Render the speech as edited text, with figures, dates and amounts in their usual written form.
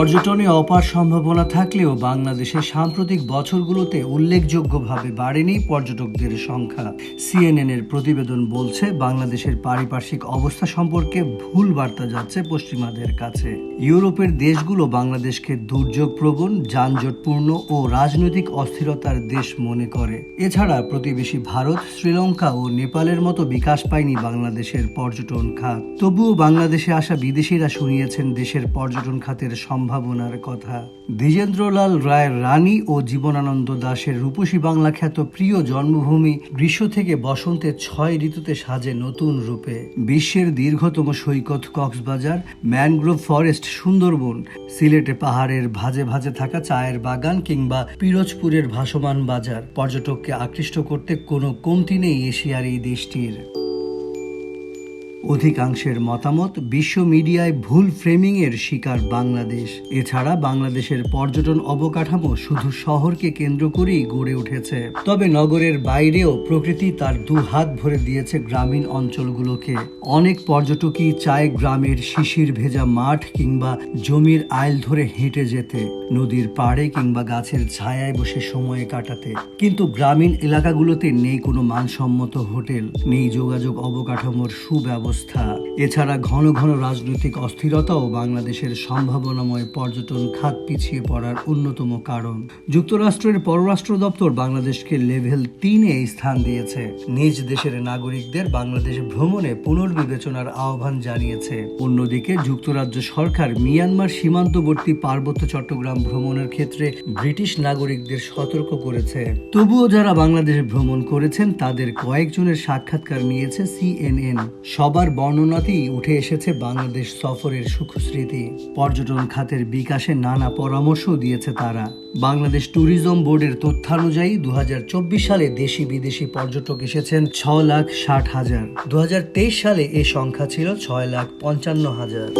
পর্যটনে অপার সম্ভাবনা থাকলেও বাংলাদেশের সাম্প্রতিক বছরগুলোতে উল্লেখযোগ্যভাবে বাড়েনি পর্যটকদের সংখ্যা। সিএনএন-এর প্রতিবেদন বলছে, বাংলাদেশের পারিপার্শ্বিক অবস্থা সম্পর্কে ভুল বার্তা যাচ্ছে পশ্চিমাদের কাছে। ইউরোপের দেশগুলো বাংলাদেশকে দুর্যোগপ্রবণ, যানজটপূর্ণ ও রাজনৈতিক অস্থিরতার দেশ মনে করে। এছাড়া প্রতিবেশী ভারত, শ্রীলঙ্কা ও নেপালের মতো বিকাশ পায়নি বাংলাদেশের পর্যটন খাত। তবুও বাংলাদেশে আসা বিদেশিরা শুনিয়েছেন দেশের পর্যটন খাতের সম্ভাবনার কথা। দ্বিজেন্দ্রলাল রায়ের রানী ও জীবনানন্দ দাশের রূপসী বাংলা খ্যাত প্রিয় জন্মভূমি গ্রীষ্ম থেকে বসন্তে 6 ঋতুতে সাজে নতুন রূপে। বিশ্বের দীর্ঘতম সৈকত কক্সবাজার, ম্যানগ্রোভ ফরেস্ট সুন্দরবন, সিলেটে পাহাড়ের ভাঁজে ভাঁজে থাকা চায়ের বাগান কিংবা পিরোজপুরের ভাসমান বাজার পর্যটককে আকৃষ্ট করতে কোনো কমতি নেই এশিয়ার এই দেশটির। অধিকাংশের মতামত, বিশ্ব মিডিয়ায় ভুল ফ্রেমিংয়ের শিকার বাংলাদেশ। এছাড়া বাংলাদেশের পর্যটন অবকাঠামো শুধু শহরকে কেন্দ্র করেই গড়ে উঠেছে। তবে নগরের বাইরেও প্রকৃতি তার দুহাত ভরে দিয়েছে গ্রামীণ অঞ্চলগুলোকে। অনেক পর্যটকই চায় গ্রামের শিশির ভেজা মাঠ কিংবা জমির আইল ধরে হেঁটে যেতে, নদীর পাড়ে কিংবা গাছের ছায়ায় বসে সময় কাটাতে। কিন্তু গ্রামীণ এলাকাগুলোতে নেই কোনো মানসম্মত হোটেল, নেই যোগাযোগ অবকাঠামোর সুব্যবস্থা। এছাড়া ঘন ঘন রাজনৈতিক অস্থিরতাও বাংলাদেশের সম্ভাবনাময় পর্যটন খাত পিছিয়ে পড়ার অন্যতম কারণ। যুক্তরাষ্ট্রের পররাষ্ট্র দপ্তর বাংলাদেশকে লেভেল 3-এ স্থান দিয়েছে। নিজ দেশের নাগরিকদের বাংলাদেশ ভ্রমণে পুনর্বিবেচনার আহ্বান জানিয়েছে। অন্যদিকে যুক্তরাজ্য সরকার মিয়ানমার সীমান্তবর্তী পার্বত্য চট্টগ্রাম ভ্রমণের ক্ষেত্রে ব্রিটিশ নাগরিকদের সতর্ক করেছে। তবুও যারা বাংলাদেশ ভ্রমণ করেছেন তাদের কয়েকজনের সাক্ষাৎকার নিয়েছে সিএনএন। সবার বর্ণনাতেই উঠে এসেছে বাংলাদেশ সফরের সুখস্মৃতি। পর্যটন খাতের বিকাশে নানা পরামর্শ দিয়েছে তারা। বাংলাদেশ ট্যুরিজম বোর্ডের তথ্যানুযায়ী 2024 সালে দেশি বিদেশি পর্যটক এসেছেন 6,60,000। 2023 সালে এ সংখ্যা ছিল 6,55,000।